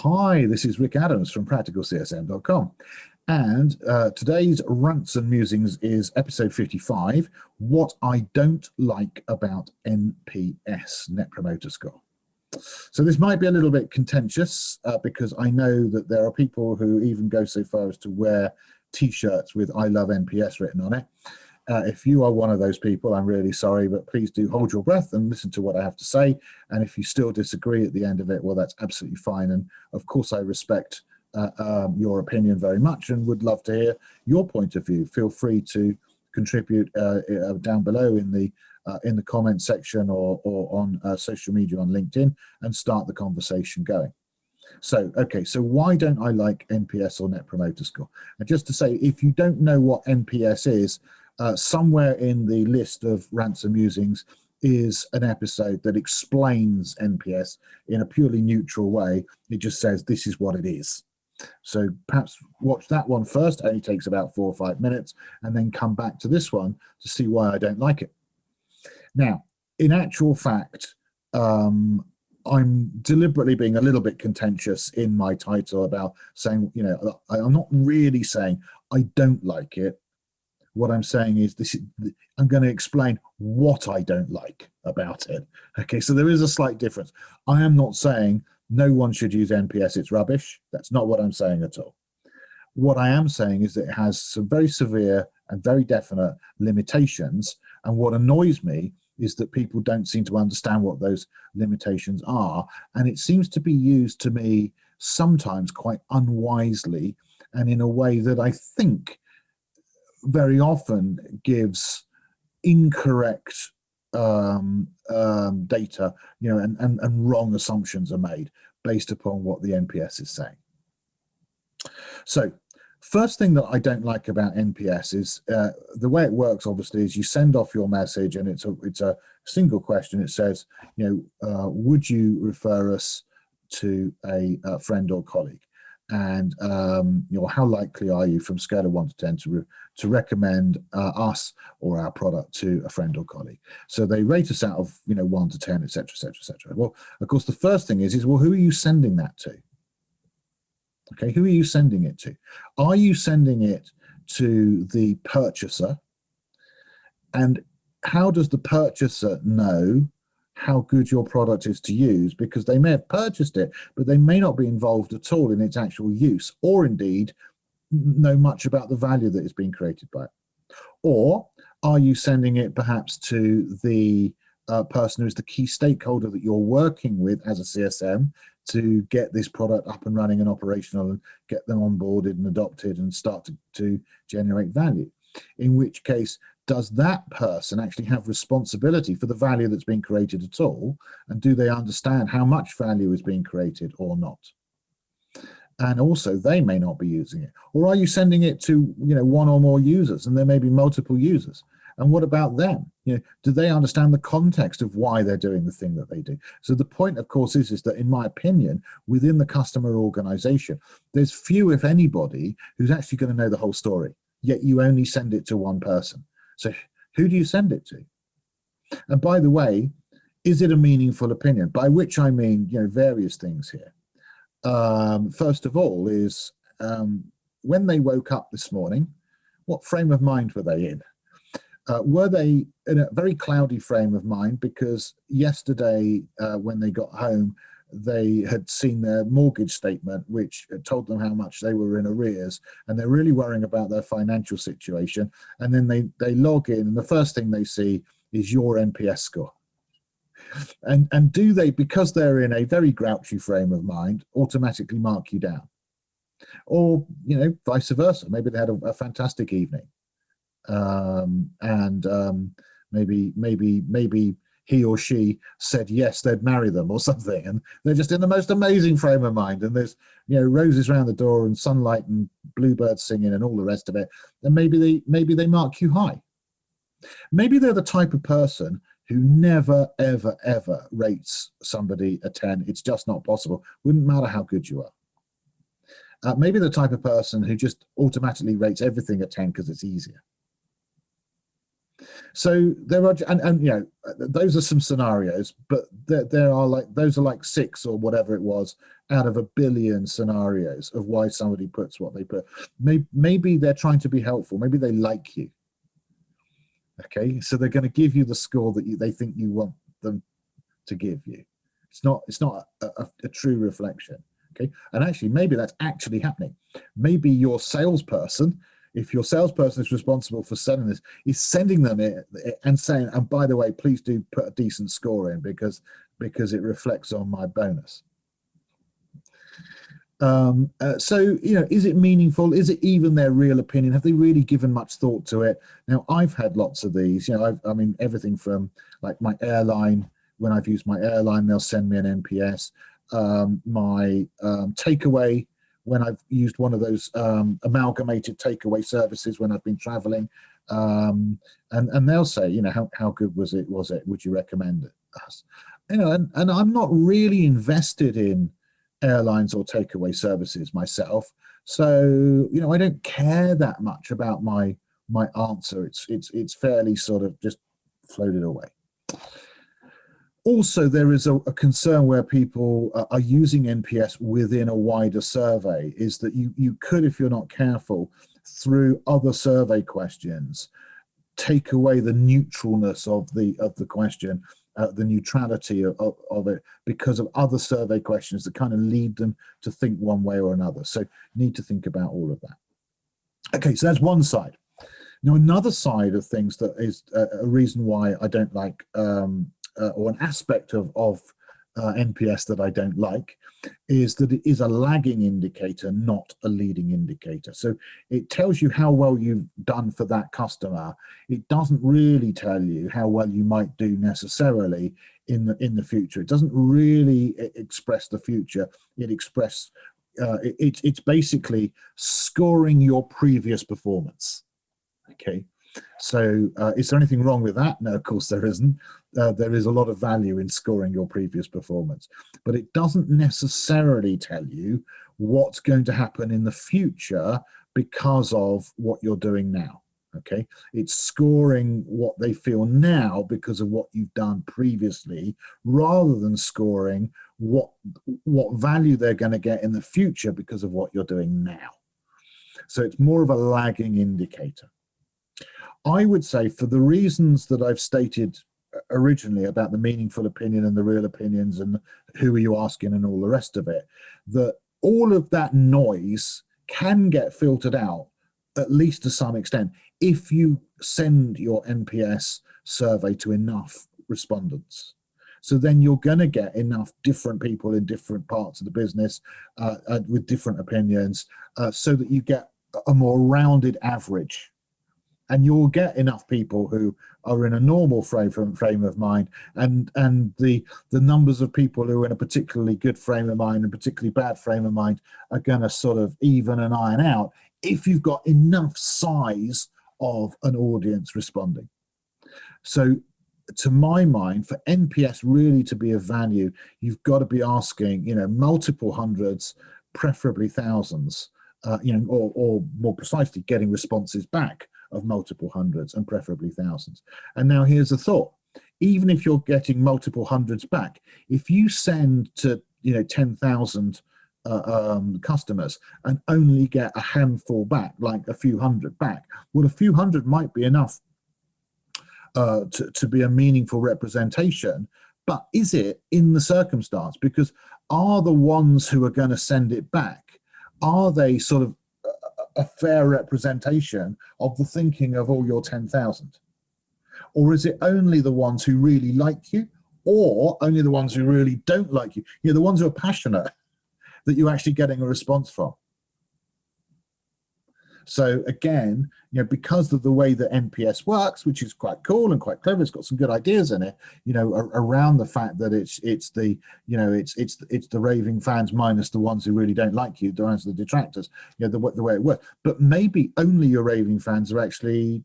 Hi, this is Rick Adams from practicalcsm.com. And today's Rants and Musings is episode 55, What I Don't Like About NPS, Net Promoter Score. So this might be a little bit contentious because I know that there are people who even go so far as to wear t-shirts with I love NPS written on it. If you are one of those people, I'm really sorry, but please do hold your breath and listen to what I have to say. And if you still disagree at the end of it, well, that's absolutely fine. And of course, I respect your opinion very much and would love to hear your point of view. Feel free to contribute down below in the comment section or on social media on LinkedIn and start the conversation going. So, okay, so why don't I like NPS or Net Promoter Score? And just to say, if you don't know what NPS is, somewhere in the list of Rants and Musings is an episode that explains NPS in a purely neutral way. It just says this is what it is. So perhaps watch that one first. It only takes about 4 or 5 minutes, and then come back to this one to see why I don't like it. Now, in actual fact, I'm deliberately being a little bit contentious in my title about saying, you know, I'm not really saying I don't like it. What I'm saying is I'm going to explain what I don't like about it. Okay, so there is a slight difference. I am not saying no one should use NPS, it's rubbish. That's not what I'm saying at all. What I am saying is that it has some very severe and very definite limitations. And what annoys me is that people don't seem to understand what those limitations are. And it seems to be used to me sometimes quite unwisely and in a way that I think very often gives incorrect data, you know, and wrong assumptions are made based upon what the NPS is saying. So first thing that I don't like about NPS is the way it works, obviously, is you send off your message and it's a single question. It says, you know, would you refer us to a friend or colleague? And you know, how likely are you from a scale of 1 to 10 to recommend us or our product to a friend or colleague? So they rate us out of, you know, 1 to 10, etc., etc., etc. Well, of course, the first thing is well, who are you sending that to? Okay, who are you sending it to? Are you sending it to the purchaser? And how does the purchaser know how good your product is to use? Because they may have purchased it, but they may not be involved at all in its actual use, or indeed know much about the value that is being created by it. Or are you sending it perhaps to the person who is the key stakeholder that you're working with as a CSM to get this product up and running and operational and get them onboarded and adopted and start to generate value? In which case, does that person actually have responsibility for the value that's being created at all? And do they understand how much value is being created or not? And also, they may not be using it. Or are you sending it to, you know, one or more users, and there may be multiple users? And what about them? You know, do they understand the context of why they're doing the thing that they do? So the point, of course, is that, in my opinion, within the customer organization, there's few, if anybody, who's actually going to know the whole story, yet you only send it to one person. So who do you send it to? And by the way, is it a meaningful opinion? By which I mean, you know, various things here. First of all is when they woke up this morning, what frame of mind were they in? Were they in a very cloudy frame of mind because yesterday when they got home, they had seen their mortgage statement, which told them how much they were in arrears, and they're really worrying about their financial situation. And then they log in, and the first thing they see is your NPS score. And do they, because they're in a very grouchy frame of mind, automatically mark you down? Or, you know, vice versa. Maybe they had a fantastic evening, maybe he or she said yes, they'd marry them or something, and they're just in the most amazing frame of mind, and there's, you know, roses around the door and sunlight and bluebirds singing and all the rest of it, and maybe they mark you high. Maybe they're the type of person who never ever ever rates somebody a 10. It's just not possible. Wouldn't matter how good you are. Maybe the type of person who just automatically rates everything a 10 because it's easier. So there are, and you know, those are some scenarios, but there are like, those are like 6 or whatever it was out of a billion scenarios of why somebody puts what they put. Maybe they're trying to be helpful. Maybe they like you. Okay, so they're going to give you the score that they think you want them to give you. It's not a true reflection. Okay, and actually, maybe that's actually happening. Maybe your salesperson, if your salesperson is responsible for selling this, is sending them it and saying, and by the way, please do put a decent score in because it reflects on my bonus. So, you know, is it meaningful? Is it even their real opinion? Have they really given much thought to it? Now, I've had lots of these, you know, I mean, everything from like my airline, when I've used my airline, they'll send me an NPS. My takeaway, when I've used one of those amalgamated takeaway services when I've been traveling, and they'll say, you know, how good was it? Would you recommend it? You know, and I'm not really invested in airlines or takeaway services myself, so you know, I don't care that much about my answer. It's fairly sort of just floated away. Also, there is a concern where people are using NPS within a wider survey, is that you could, if you're not careful, through other survey questions, take away the neutralness of the question, the neutrality of it, because of other survey questions that kind of lead them to think one way or another. So need to think about all of that. Okay, so that's one side. Now, another side of things that is a reason why I don't like, or an aspect of NPS that I don't like, is that it is a lagging indicator, not a leading indicator. So it tells you how well you've done for that customer. It doesn't really tell you how well you might do necessarily in the future. It doesn't really express the future. It's basically scoring your previous performance. Okay. So is there anything wrong with that? No, of course there isn't. There is a lot of value in scoring your previous performance, but it doesn't necessarily tell you what's going to happen in the future because of what you're doing now. Okay, it's scoring what they feel now because of what you've done previously, rather than scoring what value they're going to get in the future because of what you're doing now. So it's more of a lagging indicator. I would say, for the reasons that I've stated originally about the meaningful opinion and the real opinions and who are you asking and all the rest of it, that all of that noise can get filtered out, at least to some extent, if you send your NPS survey to enough respondents. So then you're going to get enough different people in different parts of the business with different opinions, so that you get a more rounded average. And you'll get enough people who are in a normal frame of mind, and the numbers of people who are in a particularly good frame of mind and particularly bad frame of mind are going to sort of even and iron out if you've got enough size of an audience responding. So to my mind, for NPS really to be of value, you've got to be asking, you know, multiple hundreds, preferably thousands, you know, or more precisely, getting responses back of multiple hundreds and preferably thousands. And now here's a thought: even if you're getting multiple hundreds back, if you send to, you know, 10,000 customers and only get a handful back, like a few hundred back, well, a few hundred might be enough to be a meaningful representation. But is it in the circumstance? Because are the ones who are going to send it back, are they sort of a fair representation of the thinking of all your 10,000? Or is it only the ones who really like you, or only the ones who really don't like you? You know, the ones who are passionate, that you're actually getting a response from. So again, you know, because of the way that NPS works, which is quite cool and quite clever, it's got some good ideas in it, you know, around the fact that it's the, you know, it's the raving fans minus the ones who really don't like you, the ones, the detractors, you know, the way it works. But maybe only your raving fans are actually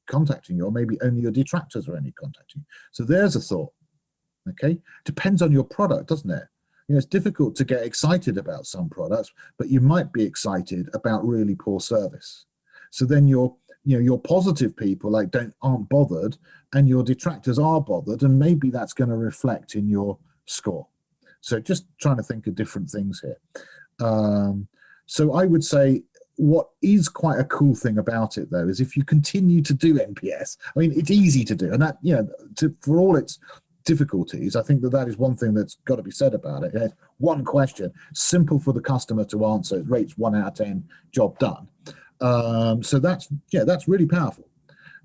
contacting you, or maybe only your detractors are only contacting you. So there's a thought. Okay, depends on your product, doesn't it? You know, it's difficult to get excited about some products, but you might be excited about really poor service. So then you're your positive people like aren't bothered, and your detractors are bothered, and maybe that's going to reflect in your score. So just trying to think of different things here. So I would say what is quite a cool thing about it, though, is if you continue to do NPS, I mean, it's easy to do, and that, for all its difficulties, I think that is one thing that's got to be said about it. It's one question, simple for the customer to answer, it rates 1 out of 10, job done. So that's really powerful.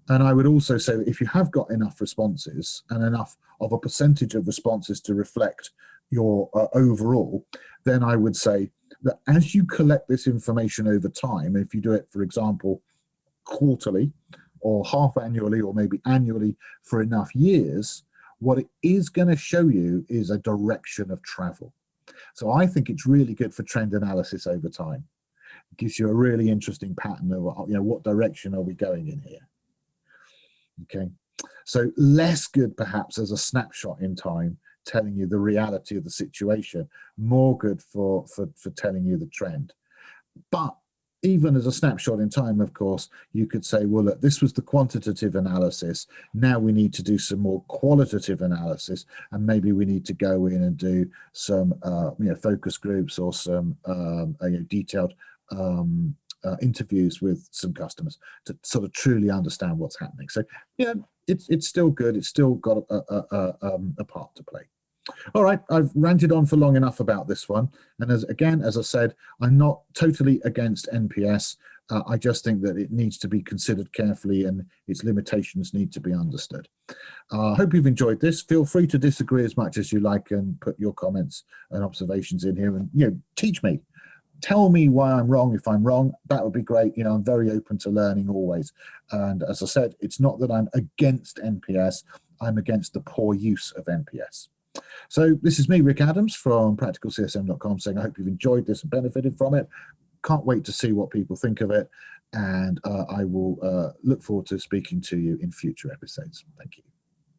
And I would also say that if you have got enough responses and enough of a percentage of responses to reflect your overall, then I would say that as you collect this information over time, if you do it, for example, quarterly or half annually or maybe annually for enough years, what it is going to show you is a direction of travel. So I think it's really good for trend analysis over time. It gives you a really interesting pattern of, what direction are we going in here? Okay, so less good perhaps as a snapshot in time, telling you the reality of the situation, more good for telling you the trend. But even as a snapshot in time, of course, you could say, well, look, this was the quantitative analysis. Now we need to do some more qualitative analysis, and maybe we need to go in and do some focus groups or some detailed interviews with some customers to sort of truly understand what's happening. So it's still good. It's still got a part to play. All right, I've ranted on for long enough about this one. And as I said, I'm not totally against NPS. I just think that it needs to be considered carefully and its limitations need to be understood. I hope you've enjoyed this. Feel free to disagree as much as you like and put your comments and observations in here and teach me. Tell me why I'm wrong if I'm wrong. That would be great. I'm very open to learning always. And as I said, it's not that I'm against NPS. I'm against the poor use of NPS. So this is me, Rick Adams from practicalcsm.com, saying I hope you've enjoyed this and benefited from it. Can't wait to see what people think of it. And I will look forward to speaking to you in future episodes. Thank you.